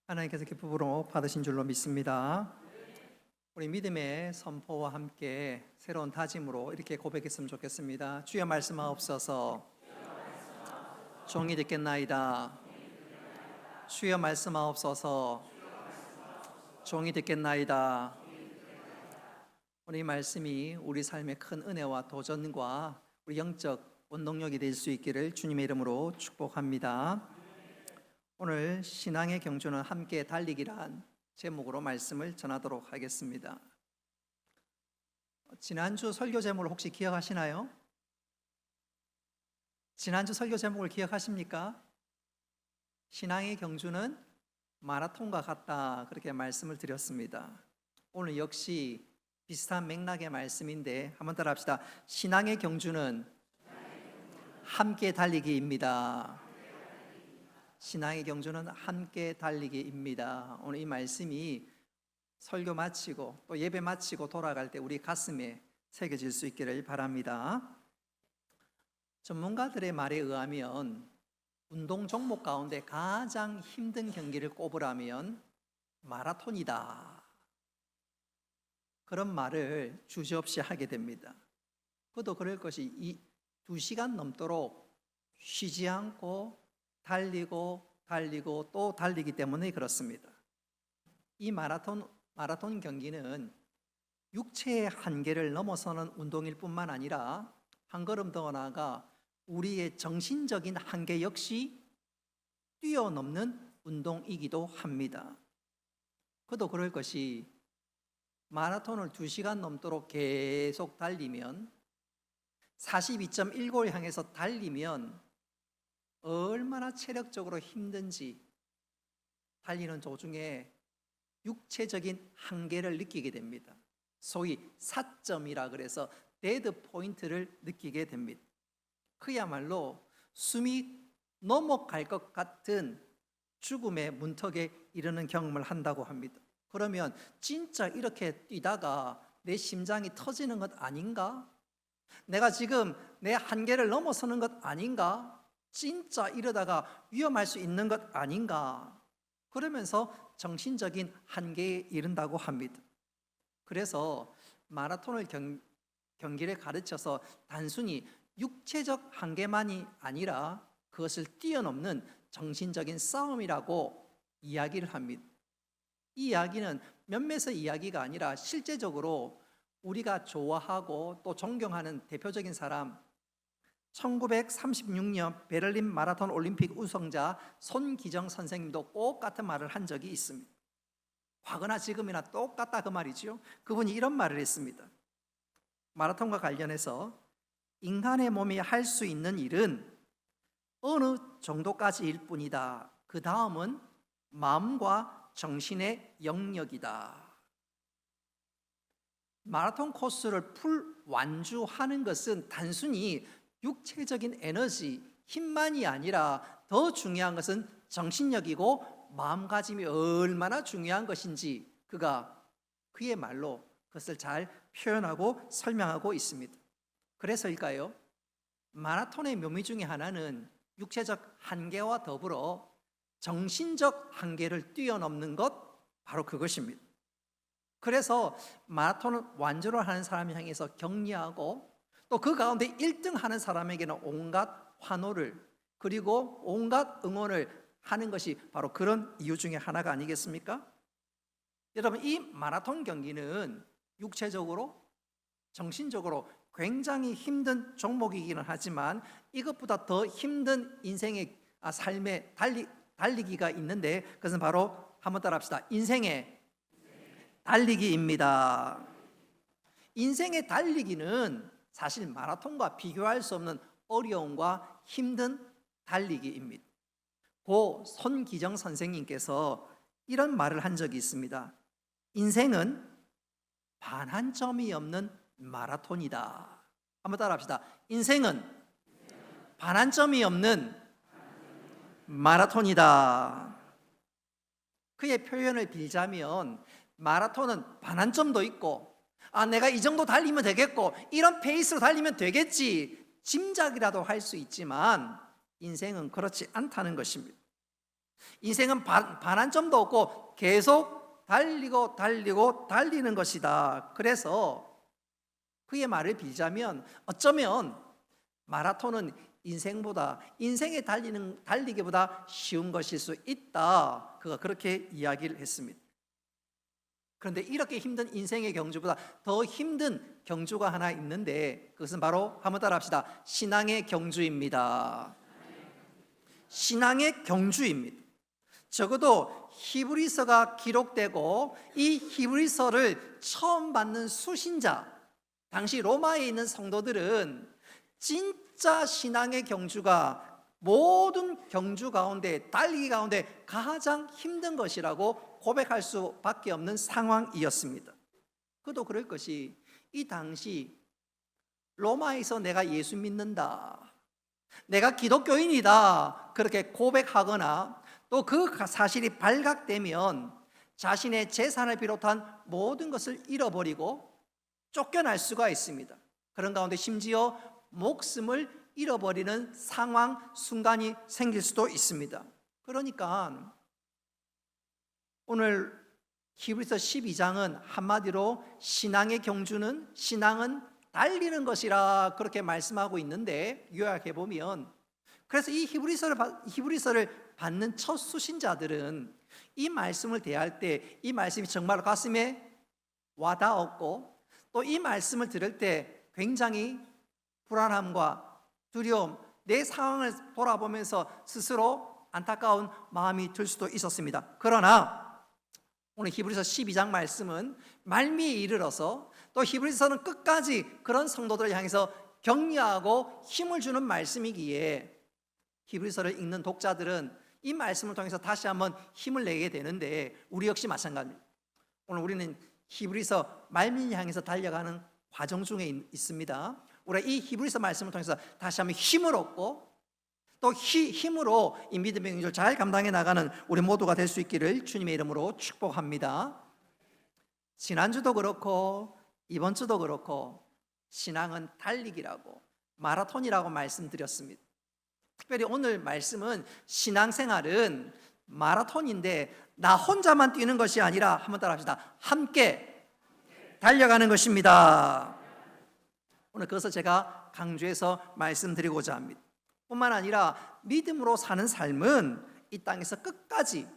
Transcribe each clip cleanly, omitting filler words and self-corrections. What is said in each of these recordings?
하나님께서 기쁨으로 받으신 줄로 믿습니다. 우리 믿음의 선포와 함께 새로운 다짐으로 이렇게 고백했으면 좋겠습니다. 주여 말씀하옵소서. 종이 듣겠나이다. 주여 말씀하옵소서. 종이 듣겠나이다. 오늘 이 말씀이 우리 삶의 큰 은혜와 도전과 우리 영적 원동력이 될 수 있기를 주님의 이름으로 축복합니다. 오늘 신앙의 경주는 함께 달리기란 제목으로 말씀을 전하도록 하겠습니다. 지난주 설교 제목을 혹시 기억하시나요? 지난주 설교 제목을 기억하십니까? 신앙의 경주는 마라톤과 같다, 그렇게 말씀을 드렸습니다. 오늘 역시 비슷한 맥락의 말씀인데 한번 따라 합시다. 신앙의 경주는 함께 달리기입니다. 신앙의 경주는 함께 달리기입니다. 오늘 이 말씀이 설교 마치고 또 예배 마치고 돌아갈 때 우리 가슴에 새겨질 수 있기를 바랍니다. 전문가들의 말에 의하면 운동 종목 가운데 가장 힘든 경기를 꼽으라면 마라톤이다, 그런 말을 주저없이 하게 됩니다. 그도 그럴 것이 이 2시간 넘도록 쉬지 않고 달리고 또 달리기 때문에 그렇습니다. 이 마라톤 경기는 육체의 한계를 넘어서는 운동일 뿐만 아니라 한 걸음 더 나아가 우리의 정신적인 한계 역시 뛰어넘는 운동이기도 합니다. 그도 그럴 것이 마라톤을 2시간 넘도록 계속 달리면 42.195를 향해서 달리면 얼마나 체력적으로 힘든지 달리는 도중에 육체적인 한계를 느끼게 됩니다. 소위 사점이라 그래서 데드 포인트를 느끼게 됩니다. 그야말로 숨이 넘어갈 것 같은 죽음의 문턱에 이르는 경험을 한다고 합니다. 그러면 진짜 이렇게 뛰다가 내 심장이 터지는 것 아닌가? 내가 지금 내 한계를 넘어서는 것 아닌가? 진짜 이러다가 위험할 수 있는 것 아닌가? 그러면서 정신적인 한계에 이른다고 합니다. 그래서 마라톤을 경기를 가르쳐서 단순히 육체적 한계만이 아니라 그것을 뛰어넘는 정신적인 싸움이라고 이야기를 합니다. 이 이야기는 몇몇의 이야기가 아니라 실제적으로 우리가 좋아하고 또 존경하는 대표적인 사람, 1936년 베를린 마라톤 올림픽 우승자 손기정 선생님도 똑같은 말을 한 적이 있습니다. 과거나 지금이나 똑같다, 그 말이죠. 그분이 이런 말을 했습니다. 마라톤과 관련해서 인간의 몸이 할 수 있는 일은 어느 정도까지일 뿐이다. 그 다음은 마음과 정신의 영역이다. 마라톤 코스를 풀 완주하는 것은 단순히 육체적인 에너지, 힘만이 아니라 더 중요한 것은 정신력이고 마음가짐이 얼마나 중요한 것인지 그의 말로 그것을 잘 표현하고 설명하고 있습니다. 그래서일까요? 마라톤의 묘미 중에 하나는 육체적 한계와 더불어 정신적 한계를 뛰어넘는 것, 바로 그것입니다. 그래서 마라톤을 완주를 하는 사람을 향해서 격려하고 또 그 가운데 1등 하는 사람에게는 온갖 환호를 그리고 온갖 응원을 하는 것이 바로 그런 이유 중에 하나가 아니겠습니까? 여러분, 이 마라톤 경기는 육체적으로 정신적으로 굉장히 힘든 종목이기는 하지만 이것보다 더 힘든 인생의 삶의 달리기가 있는데 그것은 바로 한번 따라 합시다. 인생의 달리기입니다. 인생의 달리기는 사실 마라톤과 비교할 수 없는 어려움과 힘든 달리기입니다. 고 손기정 선생님께서 이런 말을 한 적이 있습니다. 인생은 반환점이 없는 마라톤이다. 한번 따라 합시다. 인생은 반환점이 없는 마라톤이다. 그의 표현을 빌자면 마라톤은 반환점도 있고 내가 이 정도 달리면 되겠고 이런 페이스로 달리면 되겠지 짐작이라도 할 수 있지만 인생은 그렇지 않다는 것입니다. 인생은 반환점도 없고 계속 달리는 것이다. 그래서 그의 말을 빌자면 어쩌면 마라톤은 인생에 달리기보다 쉬운 것일 수 있다. 그가 그렇게 이야기를 했습니다. 그런데 이렇게 힘든 인생의 경주보다 더 힘든 경주가 하나 있는데 그것은 바로 한번 따라합시다. 신앙의 경주입니다. 신앙의 경주입니다. 적어도 히브리서가 기록되고 이 히브리서를 처음 받는 수신자, 당시 로마에 있는 성도들은 진짜 신앙의 경주가 모든 경주 가운데, 달리기 가운데 가장 힘든 것이라고 고백할 수밖에 없는 상황이었습니다. 그도 그럴 것이 이 당시 로마에서 내가 예수 믿는다, 내가 기독교인이다 그렇게 고백하거나 또 그 사실이 발각되면 자신의 재산을 비롯한 모든 것을 잃어버리고 쫓겨날 수가 있습니다. 그런 가운데 심지어 목숨을 잃어버리는 상황, 순간이 생길 수도 있습니다. 그러니까 오늘 히브리서 12장은 한마디로 신앙의 경주는, 신앙은 달리는 것이라 그렇게 말씀하고 있는데, 요약해 보면 그래서 이 히브리서를 받는 첫 수신자들은 이 말씀을 대할 때 이 말씀이 정말 가슴에 와닿았고 또 이 말씀을 들을 때 굉장히 불안함과 두려움, 내 상황을 돌아보면서 스스로 안타까운 마음이 들 수도 있었습니다. 그러나 오늘 히브리서 12장 말씀은 말미에 이르러서 또 히브리서는 끝까지 그런 성도들을 향해서 격려하고 힘을 주는 말씀이기에 히브리서를 읽는 독자들은 이 말씀을 통해서 다시 한번 힘을 내게 되는데 우리 역시 마찬가지입니다. 오늘 우리는 히브리서 말미를 향해서 달려가는 과정 중에 있습니다. 우리가 이 히브리서 말씀을 통해서 다시 한번 힘을 얻고 또 힘으로 이 믿음의 경주를 잘 감당해 나가는 우리 모두가 될 수 있기를 주님의 이름으로 축복합니다. 지난주도 그렇고 이번 주도 그렇고 신앙은 달리기라고, 마라톤이라고 말씀드렸습니다. 특별히 오늘 말씀은 신앙생활은 마라톤인데 나 혼자만 뛰는 것이 아니라 한번 따라합시다. 함께 달려가는 것입니다. 오늘 그것을 제가 강조해서 말씀드리고자 합니다. 뿐만 아니라 믿음으로 사는 삶은 이 땅에서 끝까지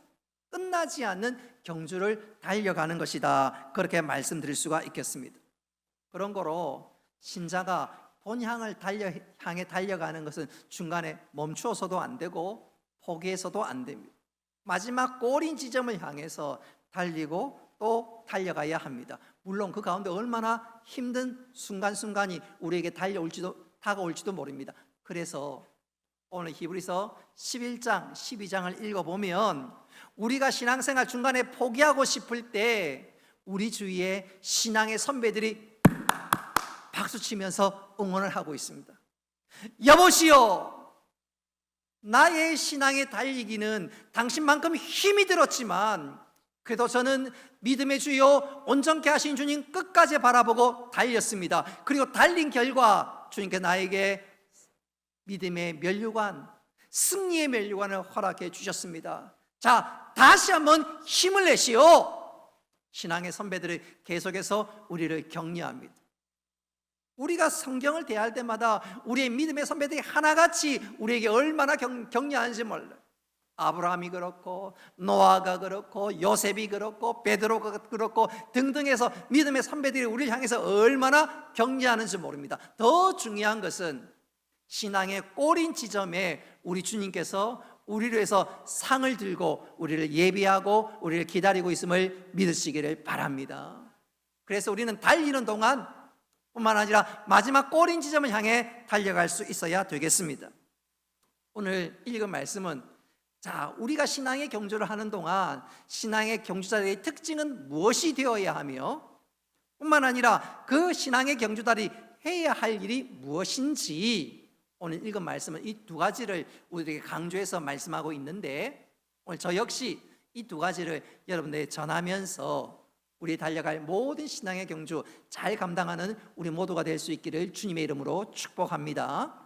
끝나지 않는 경주를 달려가는 것이다. 그렇게 말씀드릴 수가 있겠습니다. 그런 거로 신자가 본 향해 달려가는 것은 중간에 멈추어서도 안 되고 포기해서도 안 됩니다. 마지막 골인 지점을 향해서 달리고 또 달려가야 합니다. 물론 그 가운데 얼마나 힘든 순간순간이 우리에게 다가올지도 모릅니다. 그래서 오늘 히브리서 11장, 12장을 읽어보면 우리가 신앙생활 중간에 포기하고 싶을 때 우리 주위에 신앙의 선배들이 박수치면서 응원을 하고 있습니다. 여보시오, 나의 신앙의 달리기는 당신만큼 힘이 들었지만 그래도 저는 믿음의 주여 온전케 하신 주님 끝까지 바라보고 달렸습니다. 그리고 달린 결과 주님께 나에게 믿음의 면류관, 승리의 면류관을 허락해 주셨습니다. 자, 다시 한번 힘을 내시오. 신앙의 선배들이 계속해서 우리를 격려합니다. 우리가 성경을 대할 때마다 우리의 믿음의 선배들이 하나같이 우리에게 얼마나 격려하는지 몰라요. 아브라함이 그렇고 노아가 그렇고 요셉이 그렇고 베드로가 그렇고 등등해서 믿음의 선배들이 우리를 향해서 얼마나 격려하는지 모릅니다. 더 중요한 것은 신앙의 꼬린 지점에 우리 주님께서 우리를 위해서 상을 들고 우리를 예비하고 우리를 기다리고 있음을 믿으시기를 바랍니다. 그래서 우리는 달리는 동안 뿐만 아니라 마지막 꼬린 지점을 향해 달려갈 수 있어야 되겠습니다. 오늘 읽은 말씀은 자, 우리가 신앙의 경주를 하는 동안 신앙의 경주자들의 특징은 무엇이 되어야 하며 뿐만 아니라 그 신앙의 경주자들이 해야 할 일이 무엇인지 오늘 읽은 말씀은 이 두 가지를 우리에게 강조해서 말씀하고 있는데 오늘 저 역시 이 두 가지를 여러분들에게 전하면서 우리 달려갈 모든 신앙의 경주 잘 감당하는 우리 모두가 될 수 있기를 주님의 이름으로 축복합니다.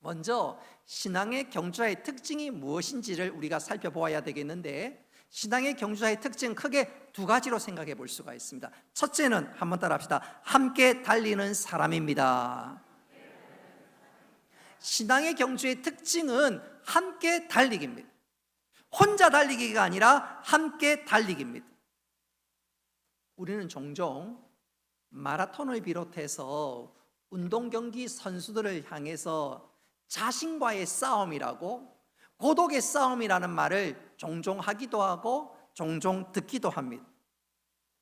먼저 신앙의 경주자의 특징이 무엇인지를 우리가 살펴보아야 되겠는데, 신앙의 경주자의 특징 크게 두 가지로 생각해 볼 수가 있습니다. 첫째는 한번 따라합시다. 함께 달리는 사람입니다. 신앙의 경주의 특징은 함께 달리기입니다. 혼자 달리기가 아니라 함께 달리기입니다. 우리는 종종 마라톤을 비롯해서 운동 경기 선수들을 향해서 자신과의 싸움이라고, 고독의 싸움이라는 말을 종종 하기도 하고 종종 듣기도 합니다.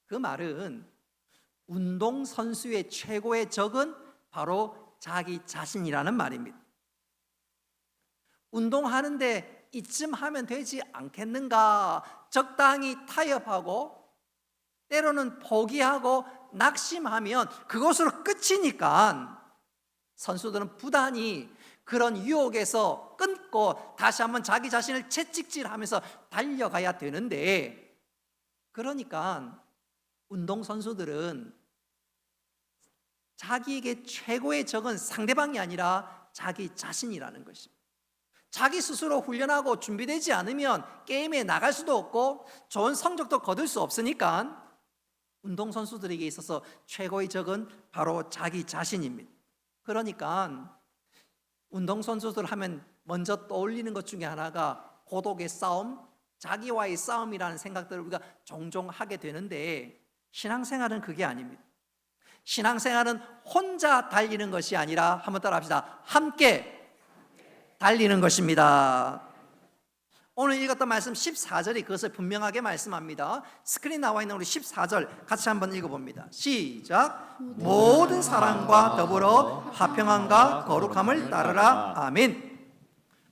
그 말은 운동 선수의 최고의 적은 바로 자기 자신이라는 말입니다. 운동하는데 이쯤 하면 되지 않겠는가, 적당히 타협하고 때로는 포기하고 낙심하면 그것으로 끝이니까 선수들은 부단히 그런 유혹에서 끊고 다시 한번 자기 자신을 채찍질하면서 달려가야 되는데, 그러니까 운동선수들은 자기에게 최고의 적은 상대방이 아니라 자기 자신이라는 것입니다. 자기 스스로 훈련하고 준비되지 않으면 게임에 나갈 수도 없고 좋은 성적도 거둘 수 없으니까 운동선수들에게 있어서 최고의 적은 바로 자기 자신입니다. 그러니까 운동선수들 하면 먼저 떠올리는 것 중에 하나가 고독의 싸움, 자기와의 싸움이라는 생각들을 우리가 종종 하게 되는데, 신앙생활은 그게 아닙니다. 신앙생활은 혼자 달리는 것이 아니라, 한번 따라합시다. 함께 달리는 것입니다. 오늘 읽었던 말씀 14절이 그것을 분명하게 말씀합니다. 스크린 나와 있는 우리 14절 같이 한번 읽어봅니다. 시작. 모든 사랑과 더불어 화평함과 거룩함을 따르라. 아멘.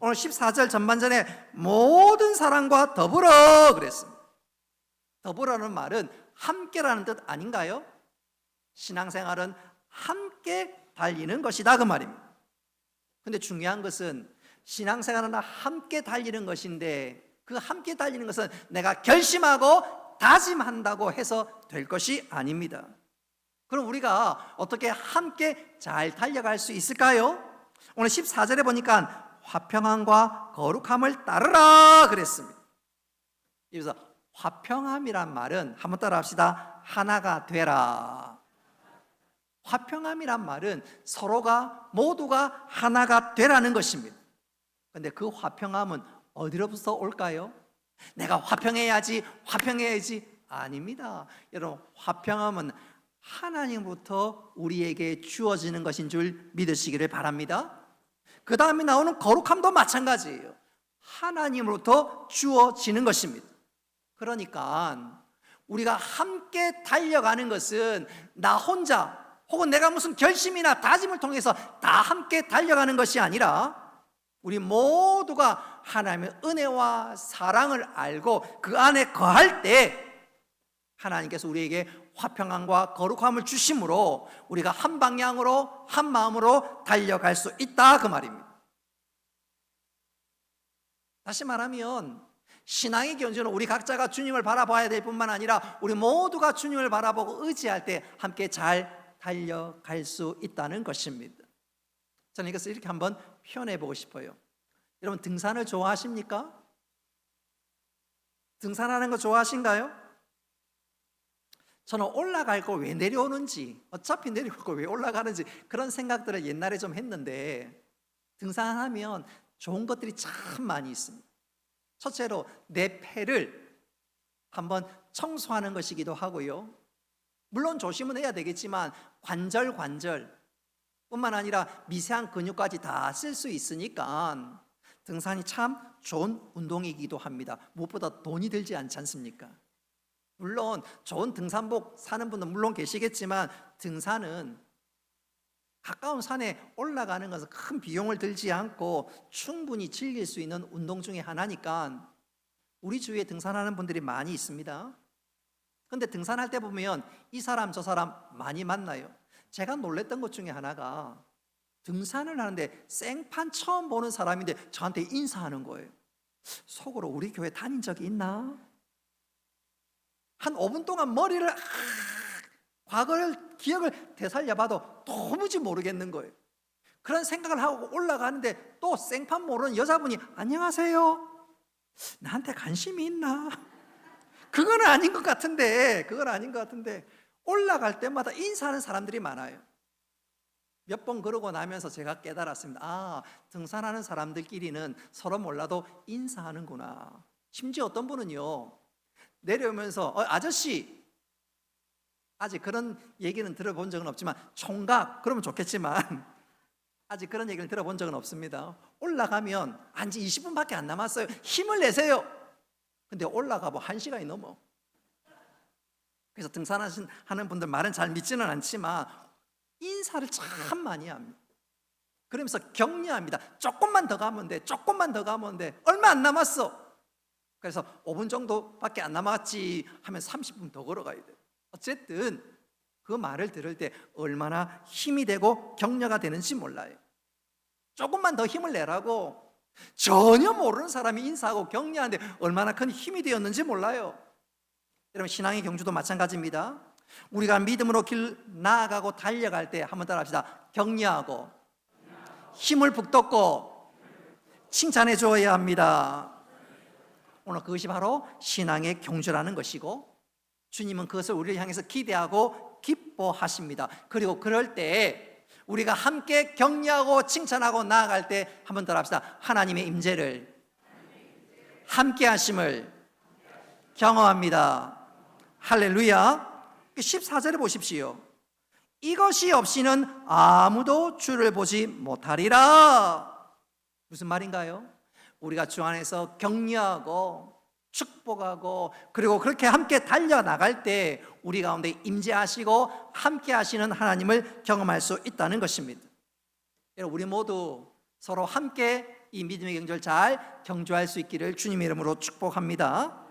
오늘 14절 전반전에 모든 사랑과 더불어 그랬습니다. 더불어는 말은 함께라는 뜻 아닌가요? 신앙생활은 함께 달리는 것이다 그 말입니다. 근데 중요한 것은 신앙생활은 함께 달리는 것인데, 그 함께 달리는 것은 내가 결심하고 다짐한다고 해서 될 것이 아닙니다. 그럼 우리가 어떻게 함께 잘 달려갈 수 있을까요? 오늘 14절에 보니까 화평함과 거룩함을 따르라 그랬습니다. 그래서 화평함이란 말은 한번 따라 합시다. 하나가 되라. 화평함이란 말은 서로가 모두가 하나가 되라는 것입니다. 그런데 그 화평함은 어디로부터 올까요? 내가 화평해야지 아닙니다. 여러분, 화평함은 하나님부터 우리에게 주어지는 것인 줄 믿으시기를 바랍니다. 그 다음에 나오는 거룩함도 마찬가지예요. 하나님으로부터 주어지는 것입니다. 그러니까 우리가 함께 달려가는 것은 나 혼자 혹은 내가 무슨 결심이나 다짐을 통해서 다 함께 달려가는 것이 아니라, 우리 모두가 하나님의 은혜와 사랑을 알고 그 안에 거할 때 하나님께서 우리에게 화평함과 거룩함을 주심으로 우리가 한 방향으로 한 마음으로 달려갈 수 있다 그 말입니다. 다시 말하면 신앙의 경주는 우리 각자가 주님을 바라봐야 될 뿐만 아니라 우리 모두가 주님을 바라보고 의지할 때 함께 잘 달려갈 수 있다는 것입니다. 저는 이것을 이렇게 한번 표현해 보고 싶어요. 여러분, 등산을 좋아하십니까? 등산하는 거 좋아하신가요? 저는 올라갈 거 왜 내려오는지, 어차피 내려올 거 왜 올라가는지 그런 생각들을 옛날에 좀 했는데, 등산하면 좋은 것들이 참 많이 있습니다. 첫째로 내 폐를 한번 청소하는 것이기도 하고요. 물론 조심은 해야 되겠지만 관절 뿐만 아니라 미세한 근육까지 다 쓸 수 있으니까 등산이 참 좋은 운동이기도 합니다. 무엇보다 돈이 들지 않지 않습니까? 물론 좋은 등산복 사는 분도 물론 계시겠지만, 등산은 가까운 산에 올라가는 것은 큰 비용을 들지 않고 충분히 즐길 수 있는 운동 중에 하나니까 우리 주위에 등산하는 분들이 많이 있습니다. 그런데 등산할 때 보면 이 사람 저 사람 많이 만나요. 제가 놀랬던 것 중에 하나가, 등산을 하는데 생판 처음 보는 사람인데 저한테 인사하는 거예요. 속으로 우리 교회 다닌 적이 있나? 한 5분 동안 머리를 과거를 기억을 되살려봐도 도무지 모르겠는 거예요. 그런 생각을 하고 올라가는데 또 생판 모르는 여자분이 안녕하세요, 나한테 관심이 있나? 그건 아닌 것 같은데, 올라갈 때마다 인사하는 사람들이 많아요. 몇 번 그러고 나면서 제가 깨달았습니다. 아, 등산하는 사람들끼리는 서로 몰라도 인사하는구나. 심지어 어떤 분은요, 내려오면서 아저씨, 아직 그런 얘기는 들어본 적은 없지만, 총각 그러면 좋겠지만 아직 그런 얘기를 들어본 적은 없습니다. 올라가면 한지 20분밖에 안 남았어요, 힘을 내세요. 근데 올라가면 1시간이 넘어. 그래서 등산하는 분들 말은 잘 믿지는 않지만 인사를 참 많이 합니다. 그러면서 격려합니다. 조금만 더 가면 돼, 조금만 더 가면 돼, 얼마 안 남았어. 그래서 5분 정도밖에 안 남았지 하면 30분 더 걸어가야 돼. 어쨌든 그 말을 들을 때 얼마나 힘이 되고 격려가 되는지 몰라요. 조금만 더 힘을 내라고 전혀 모르는 사람이 인사하고 격려하는데 얼마나 큰 힘이 되었는지 몰라요. 여러분, 신앙의 경주도 마찬가지입니다. 우리가 믿음으로 길 나아가고 달려갈 때 한번 따라 합시다. 격려하고 힘을 북돋고 칭찬해 주어야 합니다. 오늘 그것이 바로 신앙의 경주라는 것이고, 주님은 그것을 우리를 향해서 기대하고 기뻐하십니다. 그리고 그럴 때 우리가 함께 격려하고 칭찬하고 나아갈 때 한번 더 합시다. 하나님의 임재를, 함께 하심을 경험합니다. 할렐루야. 14절에 보십시오. 이것이 없이는 아무도 주를 보지 못하리라. 무슨 말인가요? 우리가 주 안에서 격려하고 축복하고 그리고 그렇게 함께 달려나갈 때 우리 가운데 임재하시고 함께 하시는 하나님을 경험할 수 있다는 것입니다. 여러분, 우리 모두 서로 함께 이 믿음의 경주를 잘 경주할 수 있기를 주님의 이름으로 축복합니다.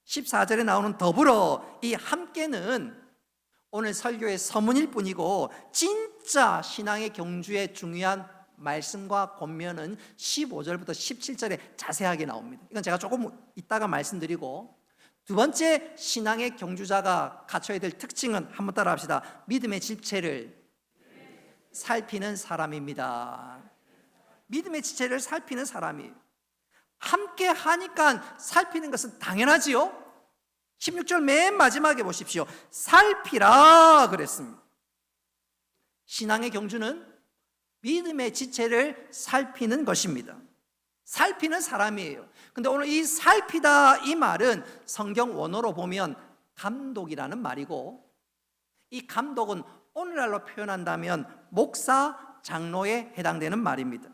14절에 나오는 더불어, 이 함께는 오늘 설교의 서문일 뿐이고 진짜 신앙의 경주의 중요한 말씀과 권면은 15절부터 17절에 자세하게 나옵니다. 이건 제가 조금 이따가 말씀드리고, 두 번째 신앙의 경주자가 갖춰야 될 특징은 한번 따라 합시다. 믿음의 지체를 살피는 사람입니다. 믿음의 지체를 살피는 사람이에요. 함께 하니까 살피는 것은 당연하지요. 16절 맨 마지막에 보십시오. 살피라 그랬습니다. 신앙의 경주는 믿음의 지체를 살피는 것입니다. 살피는 사람이에요. 근데 오늘 이 살피다 이 말은 성경 원어로 보면 감독이라는 말이고, 이 감독은 오늘날로 표현한다면 목사, 장로에 해당되는 말입니다.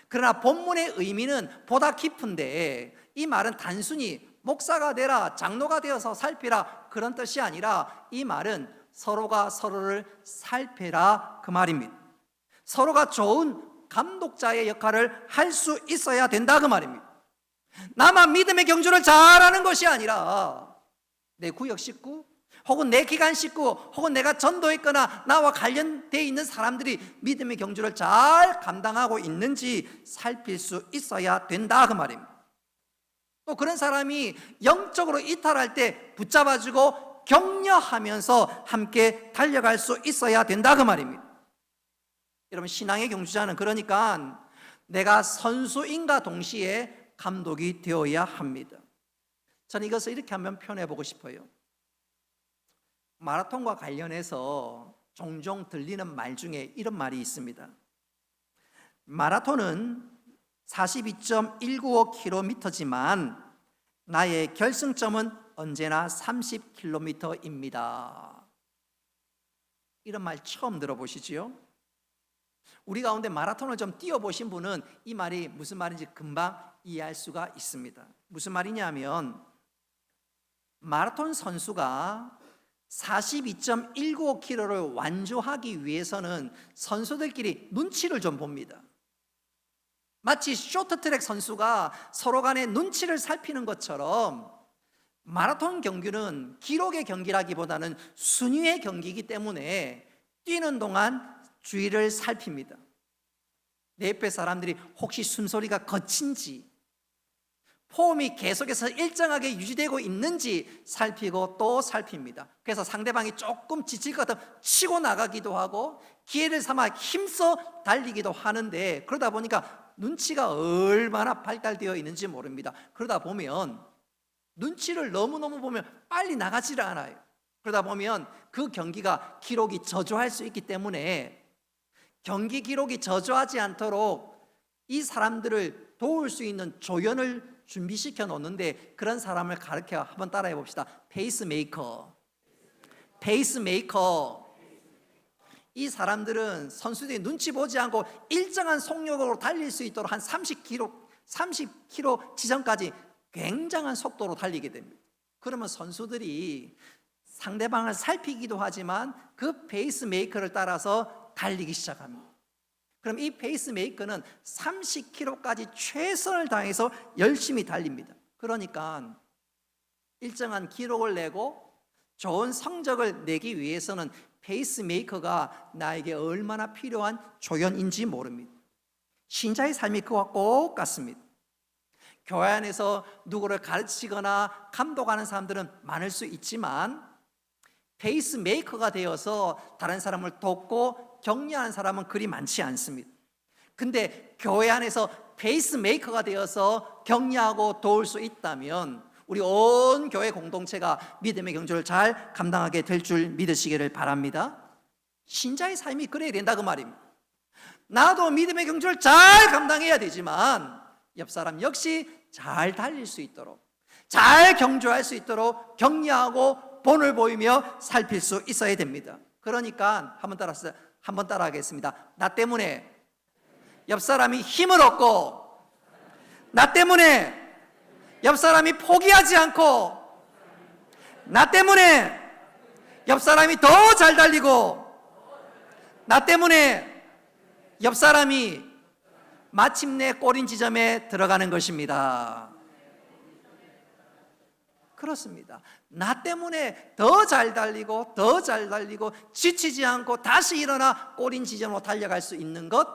그러나 본문의 의미는 보다 깊은데, 이 말은 단순히 목사가 되라, 장로가 되어서 살피라 그런 뜻이 아니라, 이 말은 서로가 서로를 살피라 그 말입니다. 서로가 좋은 감독자의 역할을 할 수 있어야 된다 그 말입니다. 나만 믿음의 경주를 잘하는 것이 아니라 내 구역 식구 혹은 내 기관 식구 혹은 내가 전도했거나 나와 관련되어 있는 사람들이 믿음의 경주를 잘 감당하고 있는지 살필 수 있어야 된다 그 말입니다. 또 그런 사람이 영적으로 이탈할 때 붙잡아주고 격려하면서 함께 달려갈 수 있어야 된다 그 말입니다. 여러분, 신앙의 경주자는 그러니까 내가 선수인과 동시에 감독이 되어야 합니다. 저는 이것을 이렇게 한번 표현해 보고 싶어요. 마라톤과 관련해서 종종 들리는 말 중에 이런 말이 있습니다. 마라톤은 42.195km지만 나의 결승점은 언제나 30km입니다. 이런 말 처음 들어보시지요? 우리 가운데 마라톤을 좀 뛰어보신 분은 이 말이 무슨 말인지 금방 이해할 수가 있습니다. 무슨 말이냐면, 마라톤 선수가 42.195km를 완주하기 위해서는 선수들끼리 눈치를 좀 봅니다. 마치 쇼트트랙 선수가 서로 간의 눈치를 살피는 것처럼 마라톤 경기는 기록의 경기라기보다는 순위의 경기이기 때문에 뛰는 동안 주위를 살핍니다. 내 옆에 사람들이 혹시 숨소리가 거친지, 폼이 계속해서 일정하게 유지되고 있는지 살피고 또 살핍니다. 그래서 상대방이 조금 지칠 것 같으면 치고 나가기도 하고 기회를 삼아 힘써 달리기도 하는데, 그러다 보니까 눈치가 얼마나 발달되어 있는지 모릅니다. 그러다 보면 눈치를 너무너무 보면 빨리 나가지를 않아요. 그러다 보면 그 경기가 기록이 저조할 수 있기 때문에 경기 기록이 저조하지 않도록 이 사람들을 도울 수 있는 조연을 준비시켜 놓는데, 그런 사람을 가르쳐 한번 따라해 봅시다. 페이스메이커. 이 사람들은 선수들이 눈치 보지 않고 일정한 속력으로 달릴 수 있도록 한 30km 지점까지 굉장한 속도로 달리게 됩니다. 그러면 선수들이 상대방을 살피기도 하지만 그 페이스메이커를 따라서 달리기 시작합니다. 그럼 이 페이스메이커는 30km까지 최선을 다해서 열심히 달립니다. 그러니까 일정한 기록을 내고 좋은 성적을 내기 위해서는 페이스메이커가 나에게 얼마나 필요한 조연인지 모릅니다. 신자의 삶이 그와 꼭 같습니다. 교회 안에서 누구를 가르치거나 감독하는 사람들은 많을 수 있지만 페이스메이커가 되어서 다른 사람을 돕고 격려하는 사람은 그리 많지 않습니다. 근데 교회 안에서 페이스메이커가 되어서 격려하고 도울 수 있다면 우리 온 교회 공동체가 믿음의 경주를 잘 감당하게 될 줄 믿으시기를 바랍니다. 신자의 삶이 그래야 된다 그 말입니다. 나도 믿음의 경주를 잘 감당해야 되지만 옆 사람 역시 잘 달릴 수 있도록, 잘 경주할 수 있도록 격려하고 본을 보이며 살필 수 있어야 됩니다. 그러니까 한번 따라하겠습니다. 나 때문에 옆 사람이 힘을 얻고, 나 때문에 옆 사람이 포기하지 않고, 나 때문에 옆 사람이 더 잘 달리고, 나 때문에 옆 사람이 마침내 골인 지점에 들어가는 것입니다. 그렇습니다. 나 때문에 더 잘 달리고 더 잘 달리고 지치지 않고 다시 일어나 골인 지점으로 달려갈 수 있는 것,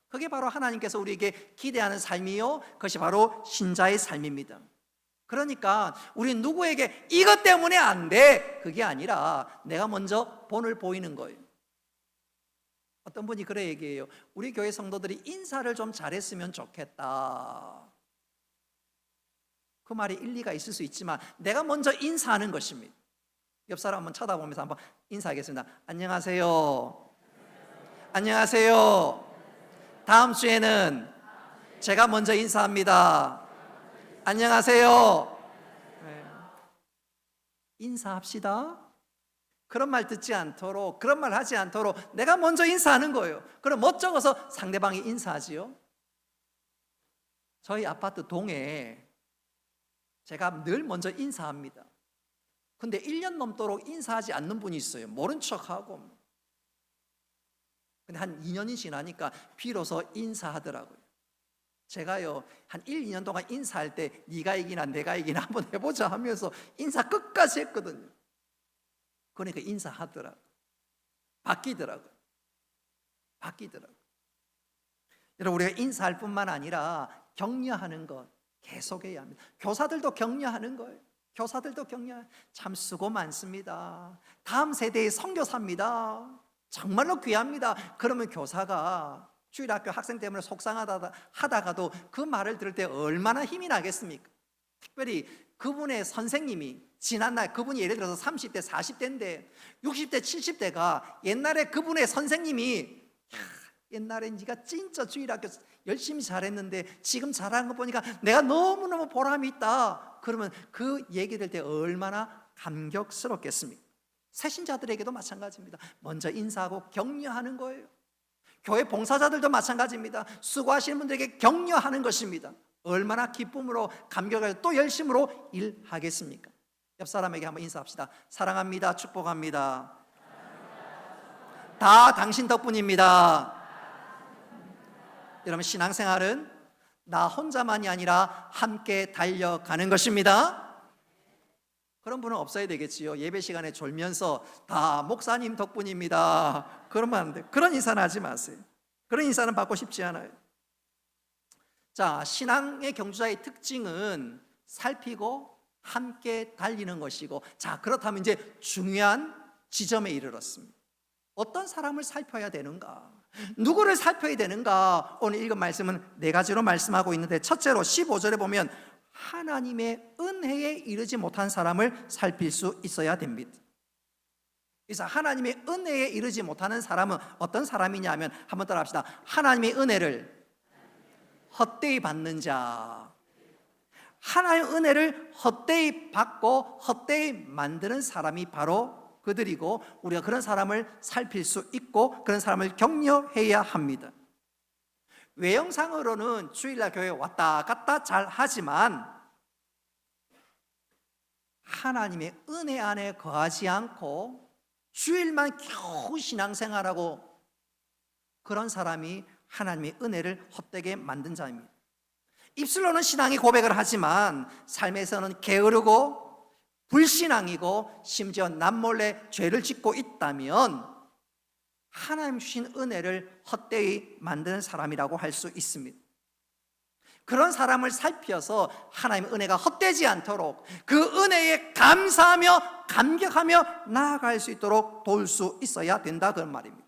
그게 바로 하나님께서 우리에게 기대하는 삶이요, 그것이 바로 신자의 삶입니다. 그러니까 우리 누구에게 이것 때문에 안 돼, 그게 아니라 내가 먼저 본을 보이는 거예요. 어떤 분이 그래 얘기해요. 우리 교회 성도들이 인사를 좀 잘했으면 좋겠다. 그 말이 일리가 있을 수 있지만 내가 먼저 인사하는 것입니다. 옆 사람 한번 쳐다보면서 한번 인사하겠습니다. 안녕하세요. 안녕하세요. 다음 주에는 제가 먼저 인사합니다. 안녕하세요. 네. 인사합시다. 그런 말 듣지 않도록, 그런 말 하지 않도록 내가 먼저 인사하는 거예요. 그럼 멋쩍어서 상대방이 인사하지요. 저희 아파트 동에 제가 늘 먼저 인사합니다. 근데 1년 넘도록 인사하지 않는 분이 있어요. 모른 척하고. 근데 한 2년이 지나니까 비로소 인사하더라고요. 제가요 한 1, 2년 동안 인사할 때 네가 이기나 내가 이기나 한번 해보자 하면서 인사 끝까지 했거든요. 그러니까 인사하더라고요. 바뀌더라고요. 여러분, 우리가 인사할 뿐만 아니라 격려하는 것 계속해야 합니다. 교사들도 격려하는 거예요. 참 수고 많습니다. 다음 세대의 선교사입니다. 정말로 귀합니다. 그러면 교사가 주일학교 학생 때문에 속상하다가도 그 말을 들을 때 얼마나 힘이 나겠습니까? 특별히 그분의 선생님이 지난날, 그분이 예를 들어서 30대, 40대인데 60대, 70대가 옛날에 그분의 선생님이 옛날에 네가 진짜 주일학교 열심히 잘했는데 지금 잘하는 거 보니까 내가 너무너무 보람이 있다. 그러면 그 얘기 들 때 얼마나 감격스럽겠습니까? 새신자들에게도 마찬가지입니다. 먼저 인사하고 격려하는 거예요. 교회 봉사자들도 마찬가지입니다. 수고하시는 분들에게 격려하는 것입니다. 얼마나 기쁨으로 감격을 또 열심으로 일하겠습니까? 옆 사람에게 한번 인사합시다. 사랑합니다. 축복합니다. 다 당신 덕분입니다. 여러분, 신앙생활은 나 혼자만이 아니라 함께 달려가는 것입니다. 그런 분은 없어야 되겠지요. 예배 시간에 졸면서 다 목사님 덕분입니다. 그러면 안 돼. 그런 인사는 하지 마세요. 그런 인사는 받고 싶지 않아요. 자, 신앙의 경주자의 특징은 살피고 함께 달리는 것이고, 자, 그렇다면 이제 중요한 지점에 이르렀습니다. 어떤 사람을 살펴야 되는가? 누구를 살펴야 되는가? 오늘 읽은 말씀은 네 가지로 말씀하고 있는데, 첫째로 15절에 보면 하나님의 은혜에 이르지 못한 사람을 살필 수 있어야 됩니다. 그래서 하나님의 은혜에 이르지 못하는 사람은 어떤 사람이냐면, 한번 따라합시다. 하나님의 은혜를 헛되이 받는 자, 하나님의 은혜를 헛되이 받고 헛되이 만드는 사람이 바로 그들이고, 우리가 그런 사람을 살필 수 있고 그런 사람을 격려해야 합니다. 외형상으로는 주일날 교회에 왔다 갔다 잘 하지만 하나님의 은혜 안에 거하지 않고 주일만 겨우 신앙생활하고, 그런 사람이 하나님의 은혜를 헛되게 만든 자입니다. 입술로는 신앙의 고백을 하지만 삶에서는 게으르고 불신앙이고 심지어 남몰래 죄를 짓고 있다면 하나님 주신 은혜를 헛되이 만드는 사람이라고 할 수 있습니다. 그런 사람을 살펴서 하나님의 은혜가 헛되지 않도록 그 은혜에 감사하며 감격하며 나아갈 수 있도록 도울 수 있어야 된다, 그런 말입니다.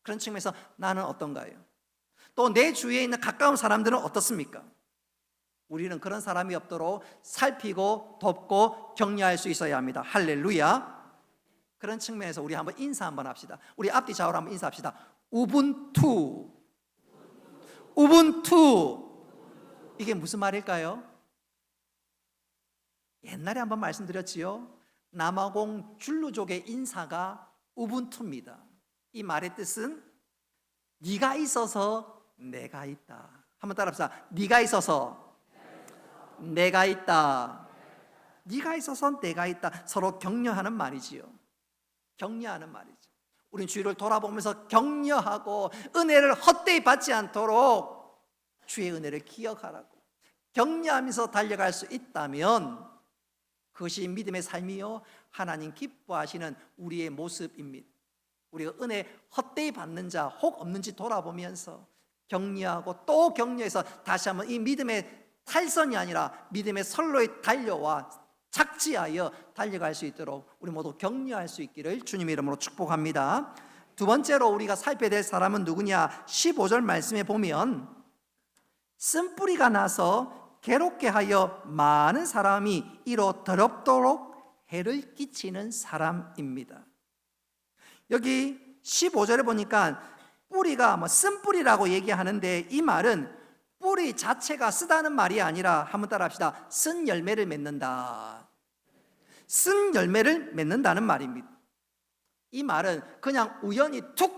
그런 측면에서 나는 어떤가요? 또 내 주위에 있는 가까운 사람들은 어떻습니까? 우리는 그런 사람이 없도록 살피고 돕고 격려할 수 있어야 합니다. 할렐루야. 그런 측면에서 우리 한번 인사 한번 합시다. 우리 앞뒤 좌우로 한번 인사합시다. 우분투. 우분투. 이게 무슨 말일까요? 옛날에 한번 말씀드렸지요. 남아공 줄루족의 인사가 우분투입니다. 이 말의 뜻은 네가 있어서 내가 있다. 한번 따라합시다. 네가 있어서 내가 있다. 네가 있어서 내가 있다. 서로 격려하는 말이지요. 격려하는 말이죠. 우린 주위를 돌아보면서 격려하고 은혜를 헛되이 받지 않도록 주의 은혜를 기억하라고 격려하면서 달려갈 수 있다면 그것이 믿음의 삶이요 하나님 기뻐하시는 우리의 모습입니다. 우리가 은혜 헛되이 받는 자 혹 없는지 돌아보면서 격려하고 또 격려해서 다시 한번 이 믿음의 탈선이 아니라 믿음의 선로에 달려와 착지하여 달려갈 수 있도록 우리 모두 격려할 수 있기를 주님의 이름으로 축복합니다. 두 번째로 우리가 살펴야 될 사람은 누구냐? 15절 말씀에 보면 쓴뿌리가 나서 괴롭게 하여 많은 사람이 이로 더럽도록 해를 끼치는 사람입니다. 여기 15절에 보니까 뿌리가 쓴뿌리라고 얘기하는데, 이 말은 뿌리 자체가 쓰다는 말이 아니라 한번 따라합시다. 쓴 열매를 맺는다. 쓴 열매를 맺는다는 말입니다. 이 말은 그냥 우연히 툭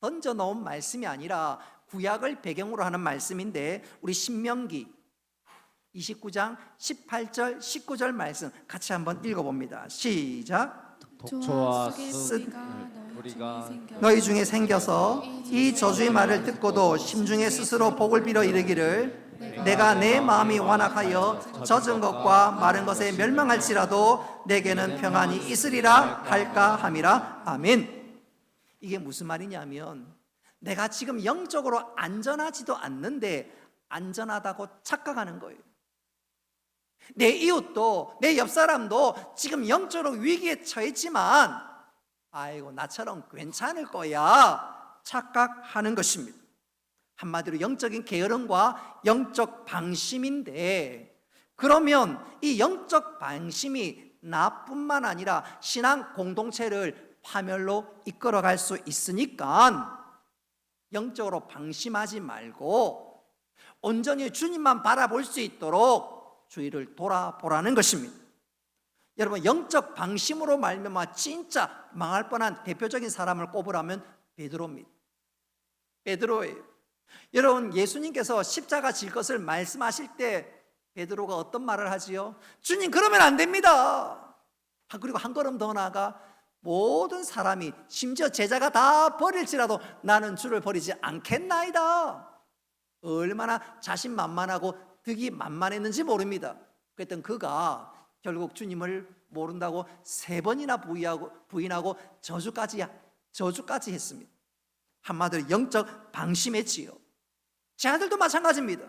던져놓은 말씀이 아니라 구약을 배경으로 하는 말씀인데, 우리 신명기 29장 18절 19절 말씀 같이 한번 읽어봅니다. 시작. 독초와 쑥 뿌리가 너희 중에 생겨서 이 저주의 말을 듣고도 심중에 스스로 복을 빌어 이르기를 내가 내 마음이 완악하여 젖은 것과 마른 것에 멸망할지라도 내게는 평안이 있으리라 할까 함이라. 아멘. 이게 무슨 말이냐면, 내가 지금 영적으로 안전하지도 않는데 안전하다고 착각하는 거예요. 내 이웃도 내 옆 사람도 지금 영적으로 위기에 처했지만 아이고 나처럼 괜찮을 거야 착각하는 것입니다. 한마디로 영적인 게으름과 영적 방심인데, 그러면 이 영적 방심이 나뿐만 아니라 신앙 공동체를 파멸로 이끌어갈 수 있으니까 영적으로 방심하지 말고 온전히 주님만 바라볼 수 있도록 주의를 돌아보라는 것입니다. 여러분, 영적 방심으로 말미암아 진짜 망할 뻔한 대표적인 사람을 꼽으라면 베드로입니다. 베드로예요. 여러분, 예수님께서 십자가 질 것을 말씀하실 때 베드로가 어떤 말을 하지요? 주님, 그러면 안 됩니다. 그리고 한 걸음 더 나아가 모든 사람이 심지어 제자가 다 버릴지라도 나는 주를 버리지 않겠나이다. 얼마나 자신만만하고 득이 만만했는지 모릅니다. 그랬던 그가 결국 주님을 모른다고 3번이나 부인하고 저주까지 했습니다. 한마디로 영적 방심했지요. 제 아들도 마찬가지입니다.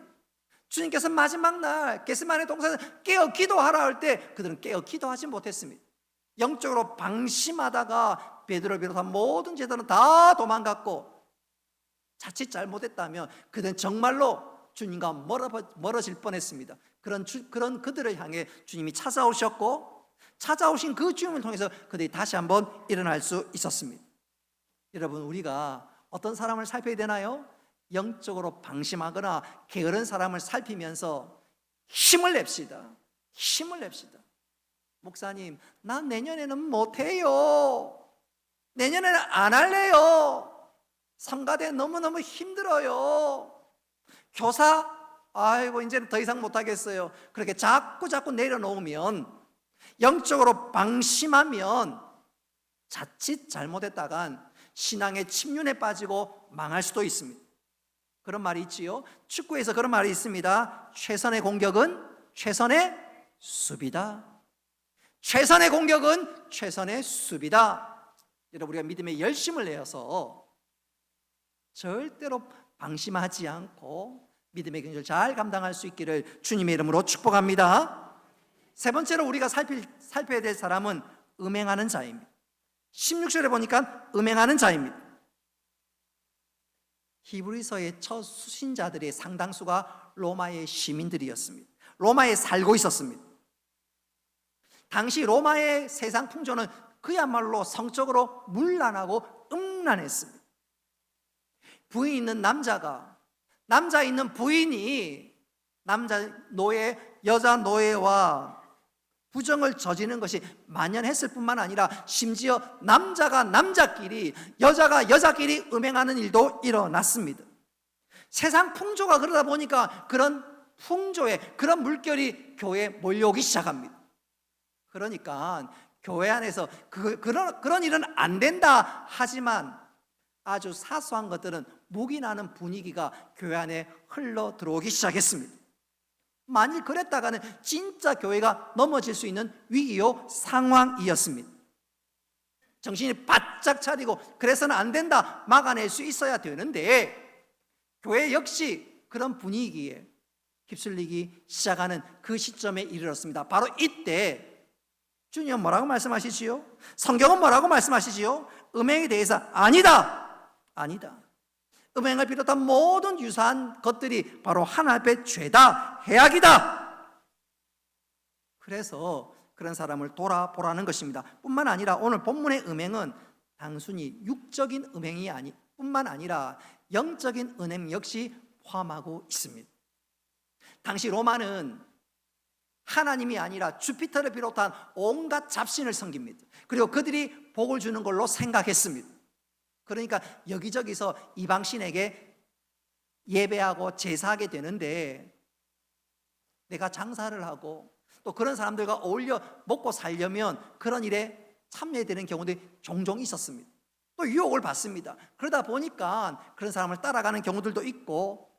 주님께서 마지막 날 겟세마네 동산에서 깨어 기도하라 할 때 그들은 깨어 기도하지 못했습니다. 영적으로 방심하다가 베드로를 비롯한 모든 제자들은 다 도망갔고, 자칫 잘못했다면 그들은 정말로 주님과 멀어질 뻔했습니다. 그런 그들을 향해 주님이 찾아오셨고, 찾아오신 그 주님을 통해서 그들이 다시 한번 일어날 수 있었습니다. 여러분, 우리가 어떤 사람을 살펴야 되나요? 영적으로 방심하거나 게으른 사람을 살피면서 힘을 냅시다. 힘을 냅시다. 목사님, 난 내년에는 못해요. 내년에는 안 할래요. 삼가대 너무너무 힘들어요. 교사, 아이고 이제는 더 이상 못하겠어요. 그렇게 자꾸 내려놓으면, 영적으로 방심하면 자칫 잘못했다간 신앙의 침륜에 빠지고 망할 수도 있습니다. 그런 말이 있지요. 축구에서 그런 말이 있습니다. 최선의 공격은 최선의 수비다. 최선의 공격은 최선의 수비다. 여러분, 우리가 믿음의 열심을 내어서 절대로 방심하지 않고 믿음의 경주를 잘 감당할 수 있기를 주님의 이름으로 축복합니다. 세 번째로 우리가 살펴야 될 사람은 음행하는 자입니다. 16절에 보니까 음행하는 자입니다. 히브리서의 첫 수신자들의 상당수가 로마의 시민들이었습니다. 로마에 살고 있었습니다. 당시 로마의 세상 풍조는 그야말로 성적으로 문란하고 음란했습니다. 부인 있는 남자 있는 부인이 여자 노예와 부정을 저지르는 것이 만연했을 뿐만 아니라 심지어 남자가 남자끼리, 여자가 여자끼리 음행하는 일도 일어났습니다. 세상 풍조가 그러다 보니까 그런 풍조에, 그런 물결이 교회에 몰려오기 시작합니다. 그러니까 교회 안에서 그런 일은 안 된다 하지만 아주 사소한 것들은 묵인하는 분위기가 교회 안에 흘러 들어오기 시작했습니다. 만일 그랬다가는 진짜 교회가 넘어질 수 있는 위기요 상황이었습니다. 정신이 바짝 차리고 그래서는 안 된다 막아낼 수 있어야 되는데, 교회 역시 그런 분위기에 휩쓸리기 시작하는 그 시점에 이르렀습니다. 바로 이때 주님은 뭐라고 말씀하시지요? 성경은 뭐라고 말씀하시지요? 음행에 대해서 아니다. 음행을 비롯한 모든 유사한 것들이 바로 하나님 앞에 죄다, 해악이다. 그래서 그런 사람을 돌아보라는 것입니다. 뿐만 아니라 오늘 본문의 음행은 단순히 육적인 음행이 뿐만 아니라 영적인 음행 역시 포함하고 있습니다. 당시 로마는 하나님이 아니라 주피터를 비롯한 온갖 잡신을 섬깁니다. 그리고 그들이 복을 주는 걸로 생각했습니다. 그러니까 여기저기서 이방신에게 예배하고 제사하게 되는데, 내가 장사를 하고 또 그런 사람들과 어울려 먹고 살려면 그런 일에 참여되는 경우들이 종종 있었습니다. 또 유혹을 받습니다. 그러다 보니까 그런 사람을 따라가는 경우들도 있고,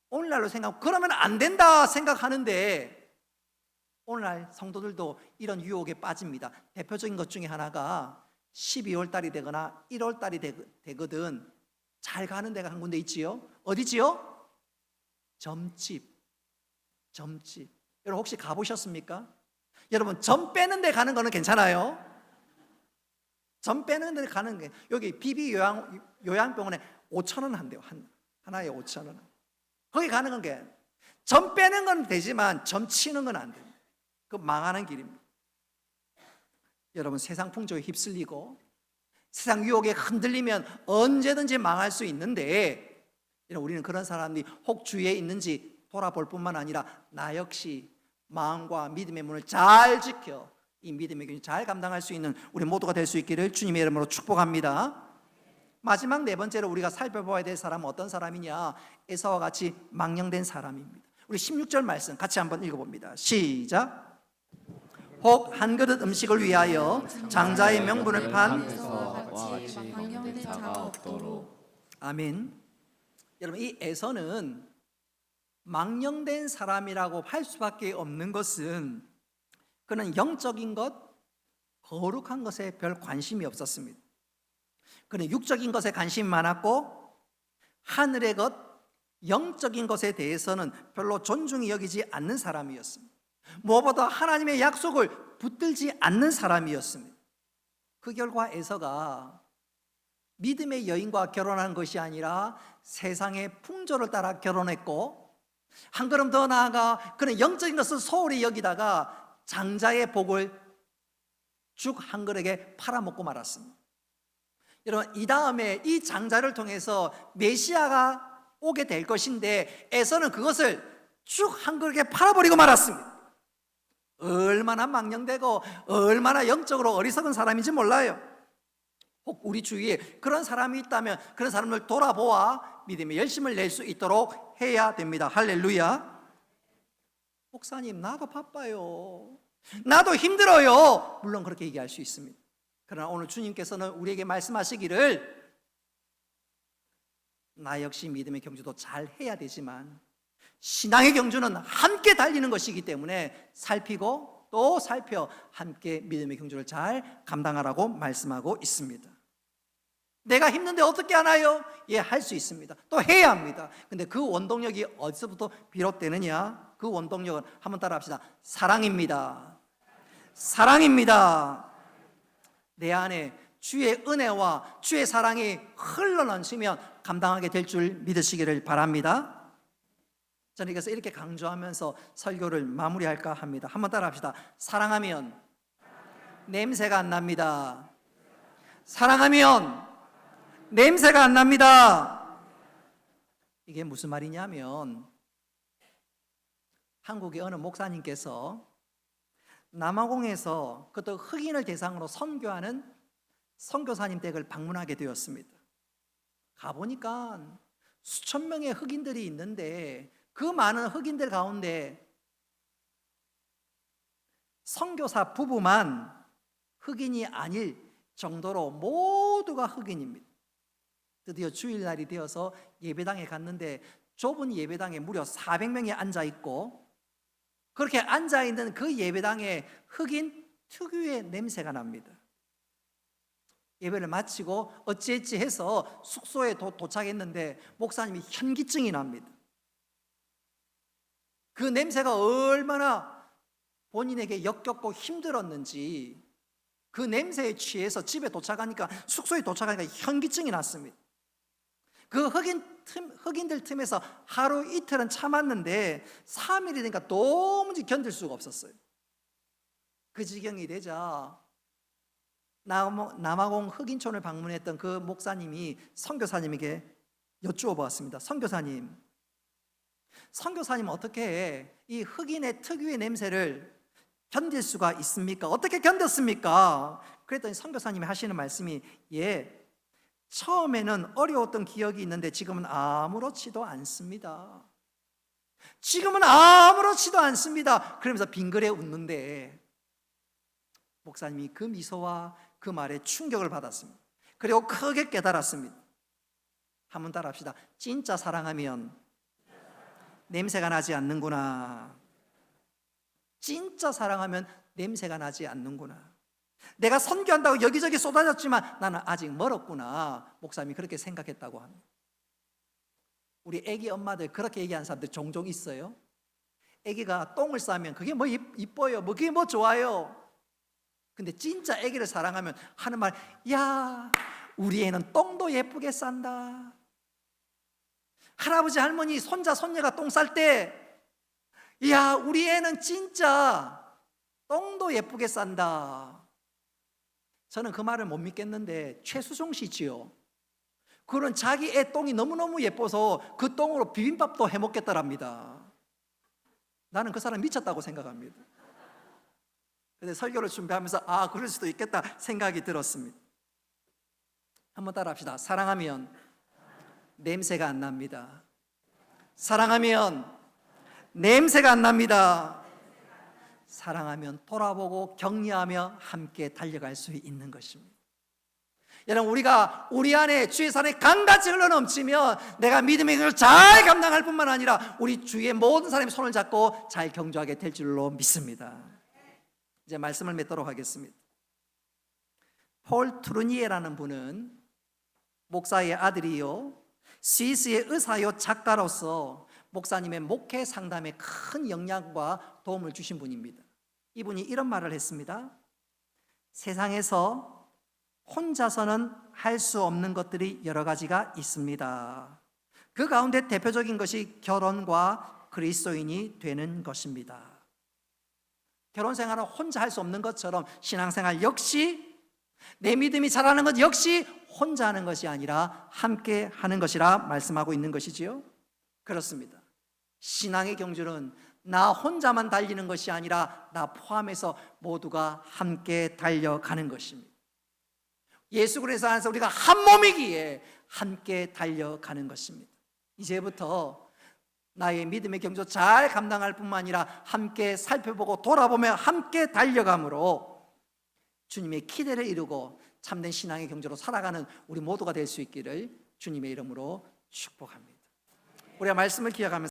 오늘날로 그러면 안 된다 생각하는데 오늘날 성도들도 이런 유혹에 빠집니다. 대표적인 것 중에 하나가 12월 달이 되거나 1월 달이 되거든 잘 가는 데가 한 군데 있지요. 어디지요? 점집. 여러분 혹시 가보셨습니까? 여러분 점 빼는 데 가는 거는 괜찮아요. 점 빼는 데 가는 게, 여기 비비 요양병원에 5,000원 한대요. 하나에 5,000원. 거기 가는 건 게, 점 빼는 건 되지만 점 치는 건 안 돼요. 그 망하는 길입니다. 여러분, 세상 풍조에 휩쓸리고 세상 유혹에 흔들리면 언제든지 망할 수 있는데, 우리는 그런 사람들이 혹 주위에 있는지 돌아볼 뿐만 아니라 나 역시 마음과 믿음의 문을 잘 지켜 이 믿음의 균을 잘 감당할 수 있는 우리 모두가 될 수 있기를 주님의 이름으로 축복합니다. 마지막 네 번째로 우리가 살펴봐야 될 사람은 어떤 사람이냐? 에사와 같이 망령된 사람입니다. 우리 16절 말씀 같이 한번 읽어봅니다. 시작. 혹 한 그릇 음식을 위하여 장자의 명분을 판 망령된 자가 없도록. 아멘. 여러분, 이 에서는 망령된 사람이라고 할 수밖에 없는 것은 그는 영적인 것, 거룩한 것에 별 관심이 없었습니다. 그는 육적인 것에 관심이 많았고 하늘의 것, 영적인 것에 대해서는 별로 존중이 여기지 않는 사람이었습니다. 무엇보다 하나님의 약속을 붙들지 않는 사람이었습니다. 그 결과 에서가 믿음의 여인과 결혼한 것이 아니라 세상의 풍조를 따라 결혼했고, 한 걸음 더 나아가 그는 영적인 것을 소홀히 여기다가 장자의 복을 죽 한 그릇에 팔아먹고 말았습니다. 여러분, 이 다음에 이 장자를 통해서 메시아가 오게 될 것인데 에서는 그것을 쭉 한 그릇에 팔아버리고 말았습니다. 얼마나 망령되고 얼마나 영적으로 어리석은 사람인지 몰라요. 혹 우리 주위에 그런 사람이 있다면 그런 사람을 돌아보아 믿음의 열심을 낼 수 있도록 해야 됩니다. 할렐루야. 목사님, 나도 바빠요, 나도 힘들어요, 물론 그렇게 얘기할 수 있습니다. 그러나 오늘 주님께서는 우리에게 말씀하시기를, 나 역시 믿음의 경주도 잘 해야 되지만 신앙의 경주는 함께 달리는 것이기 때문에 살피고 또 살펴 함께 믿음의 경주를 잘 감당하라고 말씀하고 있습니다. 내가 힘든데 어떻게 하나요? 예, 할 수 있습니다. 또 해야 합니다. 근데 그 원동력이 어디서부터 비롯되느냐? 그 원동력은 한번 따라 합시다. 사랑입니다. 사랑입니다. 내 안에 주의 은혜와 주의 사랑이 흘러넘치면 감당하게 될 줄 믿으시기를 바랍니다. 저는 그래서 이렇게 강조하면서 설교를 마무리할까 합니다. 한번 따라 합시다. 사랑하면 냄새가 안 납니다. 사랑하면 냄새가 안 납니다. 이게 무슨 말이냐면, 한국의 어느 목사님께서 남아공에서 그것도 흑인을 대상으로 선교하는 선교사님 댁을 방문하게 되었습니다. 가보니까 수천 명의 흑인들이 있는데 그 많은 흑인들 가운데 선교사 부부만 흑인이 아닐 정도로 모두가 흑인입니다. 드디어 주일날이 되어서 예배당에 갔는데 좁은 예배당에 무려 400명이 앉아있고, 그렇게 앉아있는 그 예배당에 흑인 특유의 냄새가 납니다. 예배를 마치고 어찌했지 해서 숙소에 도착했는데 목사님이 현기증이 납니다. 그 냄새가 얼마나 본인에게 역겹고 힘들었는지, 그 냄새에 취해서 집에 도착하니까, 숙소에 도착하니까 현기증이 났습니다. 그 흑인들 틈에서 하루 이틀은 참았는데 3일이 되니까 도무지 견딜 수가 없었어요. 그 지경이 되자 남아공 흑인촌을 방문했던 그 목사님이 선교사님에게 여쭈어 보았습니다. 선교사님 어떻게 이 흑인의 특유의 냄새를 견딜 수가 있습니까? 어떻게 견뎠습니까? 그랬더니 선교사님이 하시는 말씀이, 예, 처음에는 어려웠던 기억이 있는데 지금은 아무렇지도 않습니다. 지금은 아무렇지도 않습니다. 그러면서 빙그레 웃는데, 목사님이 그 미소와 그 말에 충격을 받았습니다. 그리고 크게 깨달았습니다. 한번 따라 합시다. 진짜 사랑하면 냄새가 나지 않는구나. 진짜 사랑하면 냄새가 나지 않는구나. 내가 선교한다고 여기저기 쏟아졌지만 나는 아직 멀었구나. 목사님이 그렇게 생각했다고 합니다. 우리 애기 엄마들 그렇게 얘기하는 사람들 종종 있어요. 애기가 똥을 싸면 그게 뭐 이뻐요, 뭐 그게 뭐 좋아요. 근데 진짜 애기를 사랑하면 하는 말, 야, 우리 애는 똥도 예쁘게 싼다. 할아버지 할머니 손자 손녀가 똥 쌀 때, 야, 우리 애는 진짜 똥도 예쁘게 싼다. 저는 그 말을 못 믿겠는데 최수종 씨지요. 그런 자기 애 똥이 너무너무 예뻐서 그 똥으로 비빔밥도 해먹겠다랍니다. 나는 그 사람 미쳤다고 생각합니다. 근데 설교를 준비하면서 아, 그럴 수도 있겠다 생각이 들었습니다. 한번 따라 합시다. 사랑하면 냄새가 안 납니다. 사랑하면 냄새가 안 납니다. 사랑하면 돌아보고 격려하며 함께 달려갈 수 있는 것입니다. 여러분, 우리가 우리 안에 주의 사랑이 강같이 흘러넘치면 내가 믿음의 것을 잘 감당할 뿐만 아니라 우리 주위의 모든 사람이 손을 잡고 잘 경주하게 될 줄로 믿습니다. 이제 말씀을 맺도록 하겠습니다. 폴 투르니에라는 분은 목사의 아들이요, 스위스의 의사요 작가로서 목사님의 목회 상담에 큰 영향과 도움을 주신 분입니다. 이분이 이런 말을 했습니다. 세상에서 혼자서는 할 수 없는 것들이 여러 가지가 있습니다. 그 가운데 대표적인 것이 결혼과 그리스도인이 되는 것입니다. 결혼 생활은 혼자 할 수 없는 것처럼 신앙생활 역시 내 믿음이 자라는 것 역시 혼자 하는 것이 아니라 함께 하는 것이라 말씀하고 있는 것이지요. 그렇습니다. 신앙의 경주는 나 혼자만 달리는 것이 아니라 나 포함해서 모두가 함께 달려가는 것입니다. 예수 그리스도 안에서 우리가 한 몸이기에 함께 달려가는 것입니다. 이제부터 나의 믿음의 경주 잘 감당할 뿐만 아니라 함께 살펴보고 돌아보며 함께 달려감으로 주님의 기대를 이루고 참된 신앙의 경주로 살아가는 우리 모두가 될 수 있기를 주님의 이름으로 축복합니다. 우리가 말씀을 기억하면서